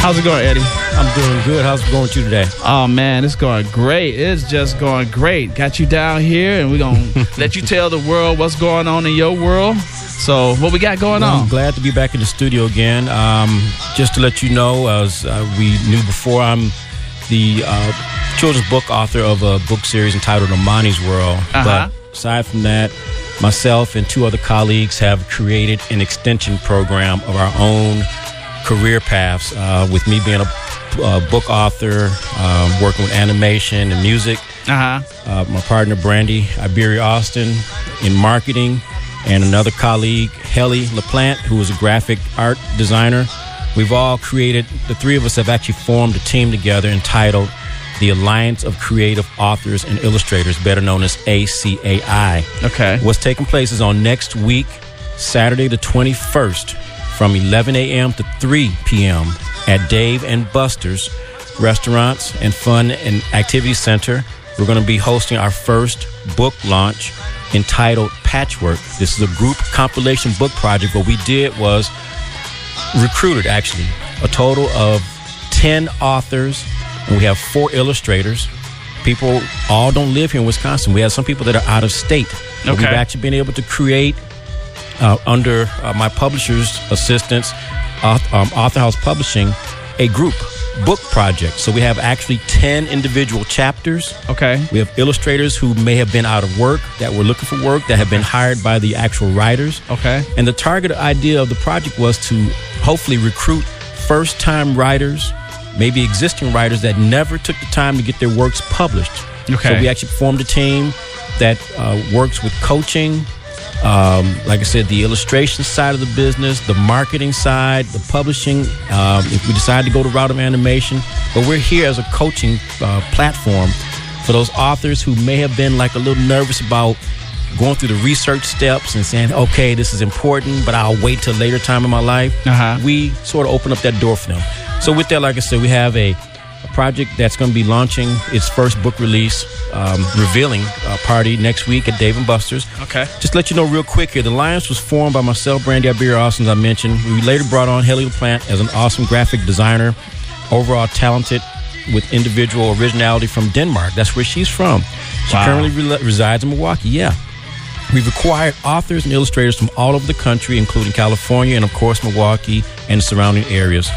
How's it going, Eddie? I'm doing good. How's it going with you today? Oh, man, it's going great. It's just going great. Got you down here, and we're going to let you tell the world what's going on in your world. So what we got going on? I'm glad to be back in the studio again. Just to let you know, as we knew before, I'm the children's book author of a book series entitled Amani's World. But aside from that, myself and two other colleagues have created an extension program of our own career paths, with me being a book author, working with animation and music. My partner, Brandy Iberia Austin, in marketing, and another colleague, Helly LaPlante, who is a graphic art designer. We've all created, the three of us have actually formed a team together entitled the Alliance of Creative Authors and Illustrators, better known as A.C.A.I. Okay. What's taking place is on next week, Saturday the 21st, from 11 a.m. to 3 p.m. at Dave and Buster's Restaurants and Fun and Activity Center. We're going to be hosting our first book launch entitled Patchwork. This is a group compilation book project. What we did was recruited, actually, a total of 10 authors, and we have 4 illustrators. People all don't live here in Wisconsin. We have some people that are out of state. Okay. We've actually been able to create, under my publisher's assistance, Author House Publishing, a group book project. So we have actually 10 individual chapters. Okay. We have illustrators who may have been out of work, that were looking for work, that have been hired by the actual writers. Okay. And the target idea of the project was to hopefully recruit first-time writers, maybe existing writers that never took the time to get their works published. Okay. So we actually formed a team that works with coaching, like I said, the illustration side of the business, the marketing side, the publishing, if we decide to go the route of animation. But we're here as a coaching platform for those authors who may have been like a little nervous about going through the research steps and saying, okay, this is important, but I'll wait till a later time in my life. We sort of open up that door for them. So with that, like I said, we have a project that's going to be launching its first book release, revealing party next week at Dave & Buster's. Okay. Just to let you know real quick here, the Alliance was formed by myself, Brandy Iberia Austin, as I mentioned. We later brought on Helly LaPlante as an awesome graphic designer, overall talented with individual originality from Denmark. That's where she's from. She currently resides in Milwaukee. Yeah. We've acquired authors and illustrators from all over the country, including California and, of course, Milwaukee and surrounding areas.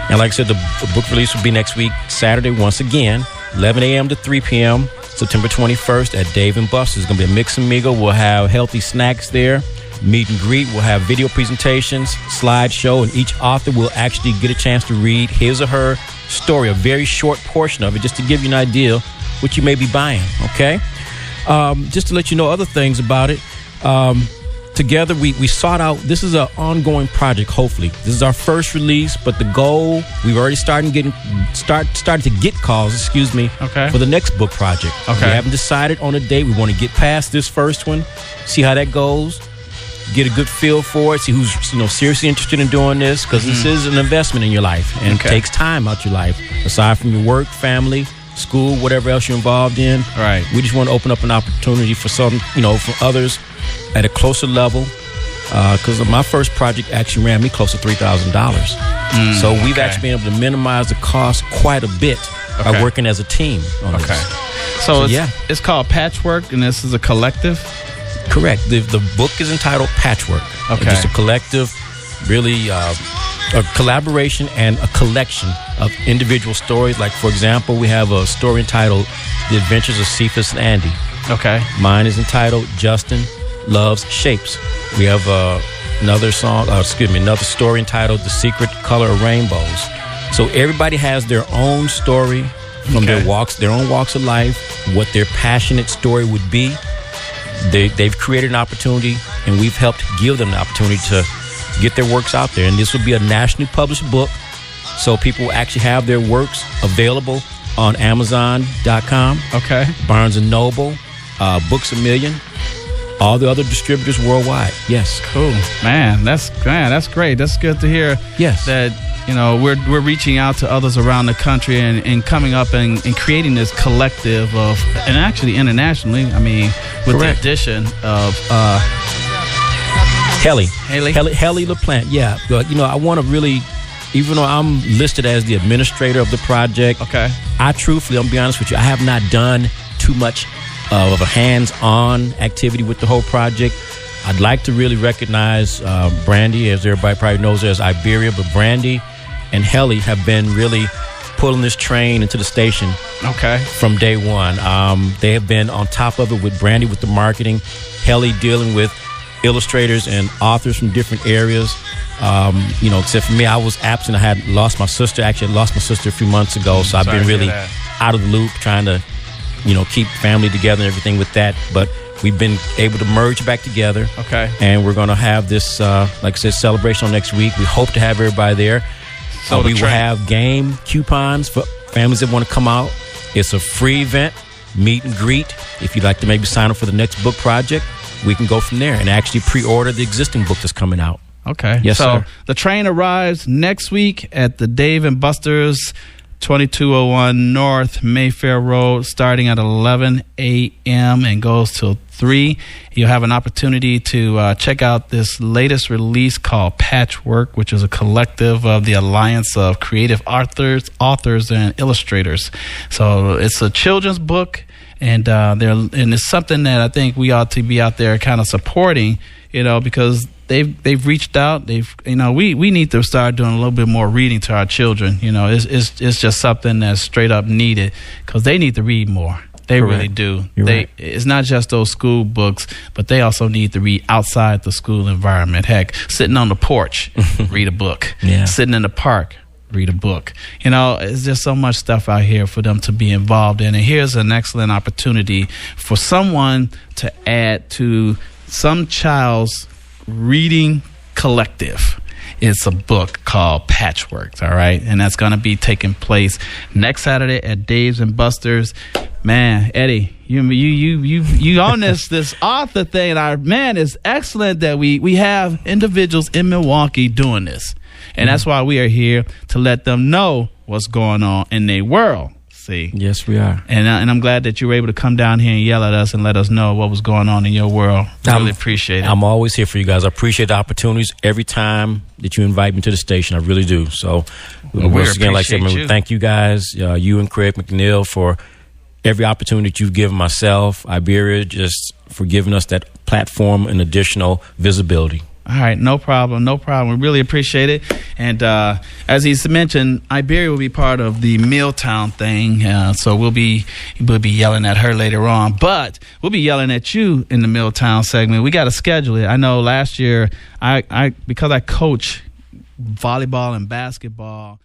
And like I said, the book release will be next week, Saturday, once again, 11 a.m. to 3 p.m., September 21st at Dave & Buster's. It's going to be a mix and mingle. We'll have healthy snacks there, meet and greet. We'll have video presentations, slideshow, and each author will actually get a chance to read his or her story, a very short portion of it, just to give you an idea what you may be buying, okay? Just to let you know other things about it, together we sought out, this is an ongoing project, hopefully. This is our first release, but the goal, we've already started to get calls, for the next book project. Okay. We haven't decided on a date. We want to get past this first one, see how that goes, get a good feel for it, see who's seriously interested in doing this, because this is an investment in your life, and it takes time out your life, aside from your work, family, school, whatever else you're involved in. Right. We just want to open up an opportunity for some, for others at a closer level. Because my first project actually ran me close to $3,000. So we've actually been able to minimize the cost quite a bit by working as a team on this. So it's called Patchwork, and this is a collective? Correct. The book is entitled Patchwork. Okay. It's just a collective, really a collaboration and a collection of individual stories. Like, for example, we have a story entitled The Adventures of Cephas and Andy. Okay. Mine is entitled Justin Loves Shapes. We have another story entitled The Secret Color of Rainbows. So everybody has their own story from their own walks of life, what their passionate story would be. They've created an opportunity, and we've helped give them the opportunity to get their works out there. And this will be a nationally published book, so people will actually have their works available on Amazon.com, Barnes & Noble, Books A Million, all the other distributors worldwide. Yes. Cool. Man, that's great. That's good to hear. Yes. That, we're reaching out to others around the country and coming up and creating this collective of, and actually internationally, with the addition of Helly LaPlante. Yeah. I want to really even though I'm listed as the administrator of the project, I truthfully, I'm be honest with you, I have not done too much of a hands-on activity with the whole project. I'd like to really recognize Brandy, as everybody probably knows her as Iberia, but Brandy and Helly have been really pulling this train into the station from day one. They have been on top of it with Brandy with the marketing, Helly dealing with illustrators and authors from different areas. Except for me, I was absent. I had lost my sister. Actually, I lost my sister a few months ago, so I've been really out of the loop trying to, keep family together and everything with that. But we've been able to merge back together. And we're going to have this, like I said, celebration next week. We hope to have everybody there. So we will have game coupons for families that want to come out. It's a free event, meet and greet. If you'd like to maybe sign up for the next book project, we can go from there and actually pre-order the existing book that's coming out. Yes, sir. The train arrives next week at the Dave & Buster's, 2201 North Mayfair Road, starting at 11 a.m. and goes till 3. You'll have an opportunity to check out this latest release called Patchwork, which is a collective of the Alliance of Creative Authors and Illustrators. So it's a children's book, and it's something that I think we ought to be out there kind of supporting, because they've reached out. We need to start doing a little bit more reading to our children. It's just something that's straight up needed, because they need to read more. They really do. It's not just those school books, but they also need to read outside the school environment. Heck, sitting on the porch, read a book. Sitting in the park, read a book. It's just so much stuff out here for them to be involved in. And here's an excellent opportunity for someone to add to some child's reading collective. It's a book called Patchwork, all right? And that's going to be taking place next Saturday at Dave's and Buster's. Man, Eddie, you on this author thing. It's excellent that we have individuals in Milwaukee doing this. And that's why we are here, to let them know what's going on in their world. See? Yes, we are. And I'm glad that you were able to come down here and yell at us and let us know what was going on in your world. I really appreciate it. I'm always here for you guys. I appreciate the opportunities every time that you invite me to the station. I really do. So, once again, like I said, thank you guys, you and Craig McNeil, for every opportunity that you've given myself, Iberia, just for giving us that platform and additional visibility. All right, no problem. We really appreciate it. And as he's mentioned, Iberia will be part of the Milltown thing, so we'll be yelling at her later on. But we'll be yelling at you in the Milltown segment. We got to schedule it. I know last year, because I coach volleyball and basketball,